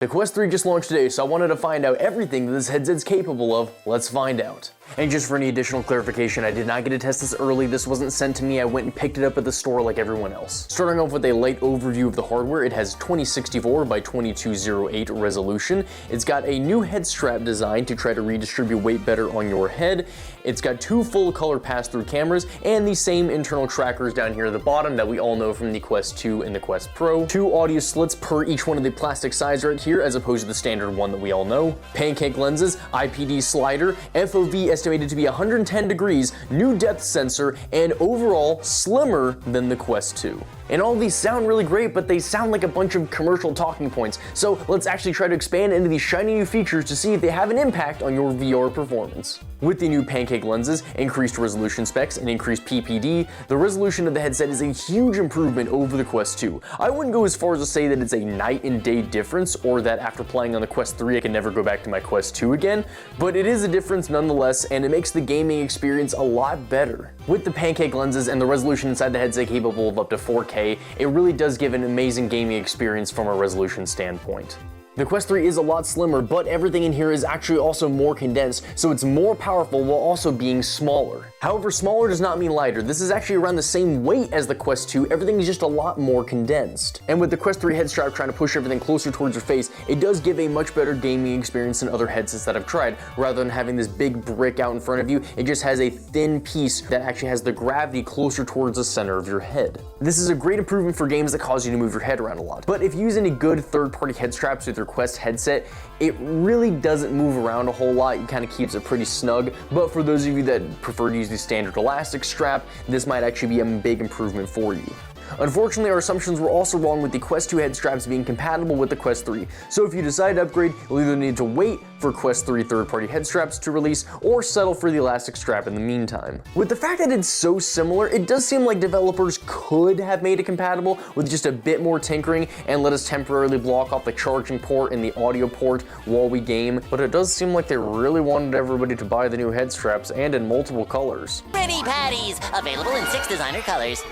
The Quest 3 just launched today, so I wanted to find out everything that this headset's capable of. Let's find out. And just for any additional clarification, I did not get to test this early. This wasn't sent to me. I went and picked it up at the store like everyone else. Starting off with a light overview of the hardware, it has 2064 by 2208 resolution. It's got a new head strap design to try to redistribute weight better on your head. It's got two full color pass-through cameras and the same internal trackers down here at the bottom that we all know from the Quest 2 and the Quest Pro. Two audio slits per each one of the plastic sides right here, as opposed to the standard one that we all know. Pancake lenses, IPD slider, FOV estimated to be 110 degrees, new depth sensor, and overall slimmer than the Quest 2. And all these sound really great, but they sound like a bunch of commercial talking points. So let's actually try to expand into these shiny new features to see if they have an impact on your VR performance. With the new pancake lenses, increased resolution specs, and increased PPD, the resolution of the headset is a huge improvement over the Quest 2. I wouldn't go as far as to say that it's a night and day difference, or that after playing on the Quest 3 I can never go back to my Quest 2 again, but it is a difference nonetheless, and it makes the gaming experience a lot better. With the pancake lenses and the resolution inside the headset capable of up to 4K, it really does give an amazing gaming experience from a resolution standpoint. The Quest 3 is a lot slimmer, but everything in here is actually also more condensed, so it's more powerful while also being smaller. However, smaller does not mean lighter. This is actually around the same weight as the Quest 2, everything is just a lot more condensed. And with the Quest 3 head strap trying to push everything closer towards your face, it does give a much better gaming experience than other headsets that I've tried. Rather than having this big brick out in front of you, it just has a thin piece that actually has the gravity closer towards the center of your head. This is a great improvement for games that cause you to move your head around a lot. But if you use any good third-party head straps with your Quest headset, it really doesn't move around a whole lot. It kind of keeps it pretty snug. But for those of you that prefer to use the standard elastic strap, this might actually be a big improvement for you. Unfortunately, our assumptions were also wrong with the Quest 2 head straps being compatible with the Quest 3. So if you decide to upgrade, you'll either need to wait for Quest 3 third-party head straps to release, or settle for the elastic strap in the meantime. With the fact that it's so similar, it does seem like developers could have made it compatible with just a bit more tinkering and let us temporarily block off the charging port and the audio port while we game, but it does seem like they really wanted everybody to buy the new head straps and in multiple colors. Pretty patties, available in 6 designer colors.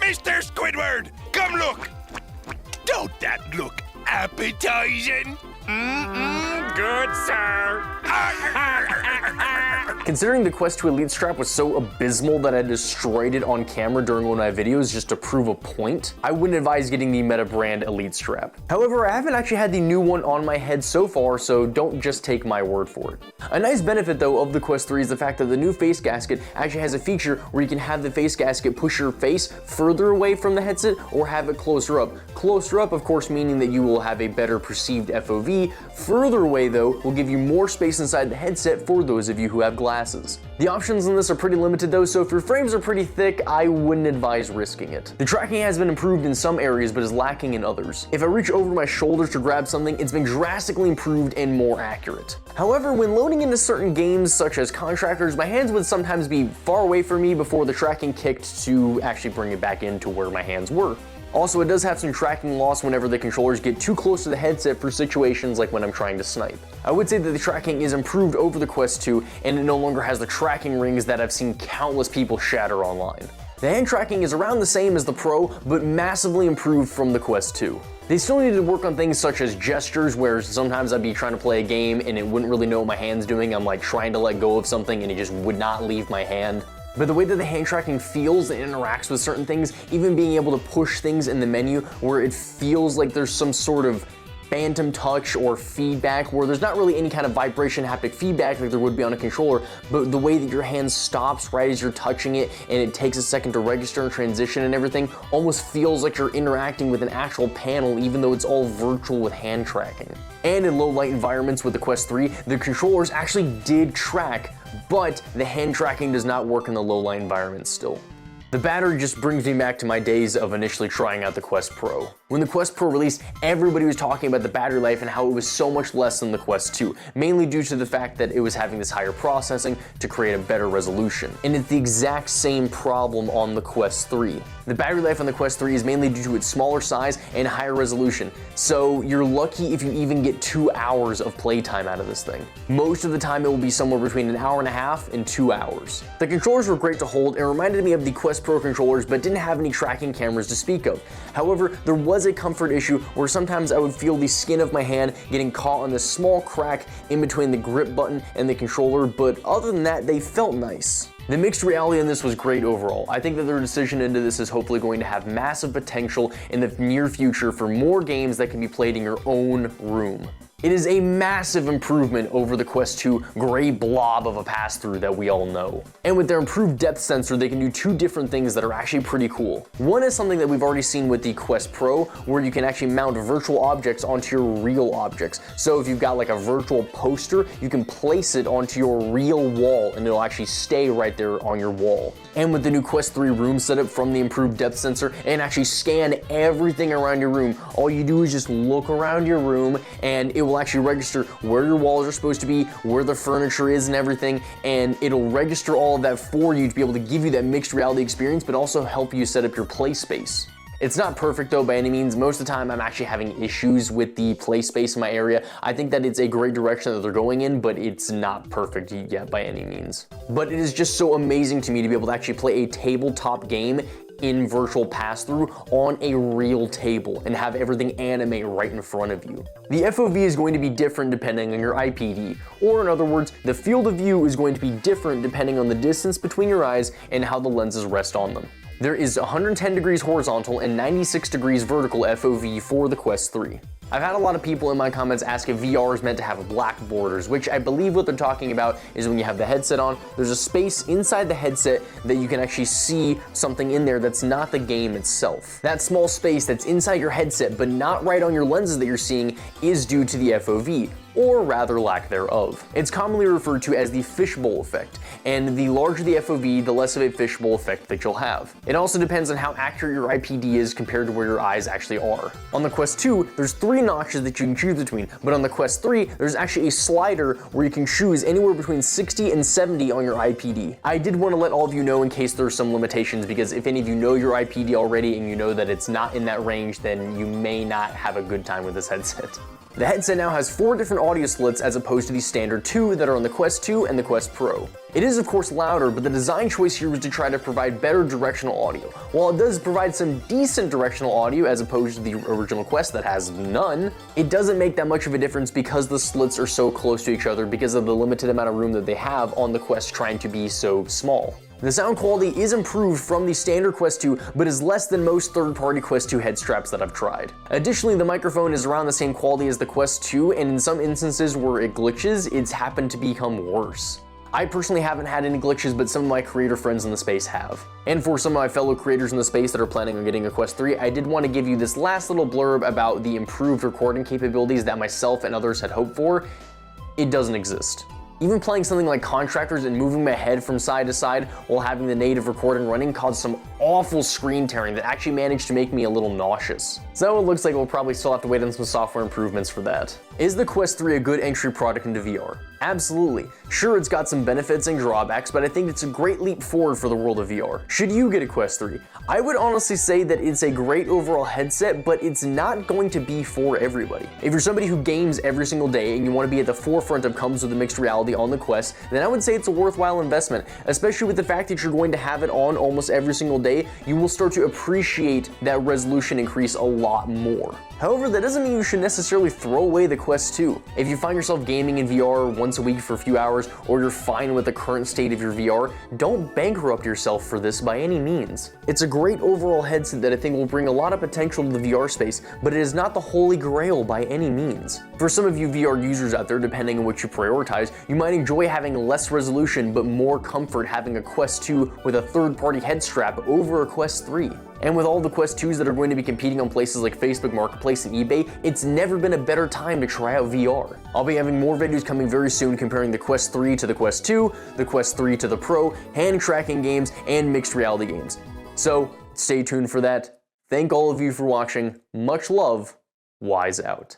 Mr. Squidward, come look! Don't that look appetizing? Good, sir. Considering the Quest 2 Elite strap was so abysmal that I destroyed it on camera during one of my videos just to prove a point, I wouldn't advise getting the Meta brand Elite strap. However, I haven't actually had the new one on my head so far, so don't just take my word for it. A nice benefit though of the Quest 3 is the fact that the new face gasket actually has a feature where you can have the face gasket push your face further away from the headset or have it closer up. Closer up, of course, meaning that you will have a better perceived FOV. Further away though will give you more space inside the headset for those of you who have glasses. The options in this are pretty limited though, so if your frames are pretty thick, I wouldn't advise risking it. The tracking has been improved in some areas but is lacking in others. If I reach over my shoulders to grab something, it's been drastically improved and more accurate. However, when loading into certain games such as Contractors, my hands would sometimes be far away from me before the tracking kicked to actually bring it back into where my hands were. Also, it does have some tracking loss whenever the controllers get too close to the headset for situations like when I'm trying to snipe. I would say that the tracking is improved over the Quest 2, and it no longer has the tracking rings that I've seen countless people shatter online. The hand tracking is around the same as the Pro, but massively improved from the Quest 2. They still needed to work on things such as gestures, where sometimes I'd be trying to play a game and it wouldn't really know what my hand's doing. I'm like trying to let go of something and it just would not leave my hand. But the way that the hand tracking feels and interacts with certain things, even being able to push things in the menu where it feels like there's some sort of phantom touch or feedback, where there's not really any kind of vibration haptic feedback like there would be on a controller, but the way that your hand stops right as you're touching it and it takes a second to register and transition and everything almost feels like you're interacting with an actual panel, even though it's all virtual with hand tracking. And in low light environments with the Quest 3, the controllers actually did track, but the hand tracking does not work in the low light environments still. The battery just brings me back to my days of initially trying out the Quest Pro. When the Quest Pro released, everybody was talking about the battery life and how it was so much less than the Quest 2, mainly due to the fact that it was having this higher processing to create a better resolution. And it's the exact same problem on the Quest 3. The battery life on the Quest 3 is mainly due to its smaller size and higher resolution, so you're lucky if you even get 2 hours of playtime out of this thing. Most of the time it will be somewhere between an hour and a half and 2 hours. The controllers were great to hold and reminded me of the Quest Quest Pro controllers, but didn't have any tracking cameras to speak of. However, there was a comfort issue where sometimes I would feel the skin of my hand getting caught on this small crack in between the grip button and the controller, but other than that, they felt nice. The mixed reality in this was great overall. I think that their decision into this is hopefully going to have massive potential in the near future for more games that can be played in your own room. It is a massive improvement over the Quest 2 gray blob of a pass-through that we all know. And with their improved depth sensor, they can do two different things that are actually pretty cool. One is something that we've already seen with the Quest Pro, where you can actually mount virtual objects onto your real objects. So if you've got like a virtual poster, you can place it onto your real wall and it'll actually stay right there on your wall. And with the new Quest 3 room setup from the improved depth sensor and actually scan everything around your room, all you do is just look around your room and it will actually register where your walls are supposed to be, where the furniture is and everything, and it'll register all of that for you to be able to give you that mixed reality experience, but also help you set up your play space. It's not perfect though by any means. Most of the time I'm actually having issues with the play space in my area. I think that it's a great direction that they're going in, but it's not perfect yet by any means. But it is just so amazing to me to be able to actually play a tabletop game in virtual pass-through on a real table and have everything animate right in front of you. The FOV is going to be different depending on your IPD, or in other words, the field of view is going to be different depending on the distance between your eyes and how the lenses rest on them. There is 110 degrees horizontal and 96 degrees vertical FOV for the Quest 3. I've had a lot of people in my comments ask if VR is meant to have black borders, which I believe what they're talking about is when you have the headset on, there's a space inside the headset that you can actually see something in there that's not the game itself. That small space that's inside your headset but not right on your lenses that you're seeing is due to the FOV, or rather lack thereof. It's commonly referred to as the Fishbowl Effect, and the larger the FOV, the less of a fishbowl effect that you'll have. It also depends on how accurate your IPD is compared to where your eyes actually are. On the Quest 2, there's 3 notches that you can choose between, but on the Quest 3, there's actually a slider where you can choose anywhere between 60 and 70 on your IPD. I did want to let all of you know in case there's some limitations, because if any of you know your IPD already and you know that it's not in that range, then you may not have a good time with this headset. The headset now has 4 different audio slits as opposed to the standard 2 that are on the Quest 2 and the Quest Pro. It is of course louder, but the design choice here was to try to provide better directional audio. While it does provide some decent directional audio as opposed to the original Quest that has none, it doesn't make that much of a difference because the slits are so close to each other because of the limited amount of room that they have on the Quest trying to be so small. The sound quality is improved from the standard Quest 2, but is less than most third-party Quest 2 head straps that I've tried. Additionally, the microphone is around the same quality as the Quest 2, and in some instances where it glitches, it's happened to become worse. I personally haven't had any glitches, but some of my creator friends in the space have. And for some of my fellow creators in the space that are planning on getting a Quest 3, I did want to give you this last little blurb about the improved recording capabilities that myself and others had hoped for. It doesn't exist. Even playing something like Contractors and moving my head from side to side while having the native recording running caused some awful screen tearing that actually managed to make me a little nauseous. So it looks like we'll probably still have to wait on some software improvements for that. Is the Quest 3 a good entry product into VR? Absolutely. Sure, it's got some benefits and drawbacks, but I think it's a great leap forward for the world of VR. Should you get a Quest 3? I would honestly say that it's a great overall headset, but it's not going to be for everybody. If you're somebody who games every single day and you want to be at the forefront of comes with the mixed reality on the Quest, then I would say it's a worthwhile investment, especially with the fact that you're going to have it on almost every single day. You will start to appreciate that resolution increase a lot more. However, that doesn't mean you should necessarily throw away the Quest 2. If you find yourself gaming in VR once a week for a few hours, or you're fine with the current state of your VR, don't bankrupt yourself for this by any means. It's a great overall headset that I think will bring a lot of potential to the VR space, but it is not the holy grail by any means. For some of you VR users out there, depending on what you prioritize, you might enjoy having less resolution but more comfort having a Quest 2 with a third-party head strap over a Quest 3. And with all the Quest 2s that are going to be competing on places like Facebook Marketplace and eBay, it's never been a better time to try out VR. I'll be having more videos coming very soon comparing the Quest 3 to the Quest 2, the Quest 3 to the Pro, hand tracking games, and mixed reality games. So stay tuned for that. Thank all of you for watching. Much love. Wise out.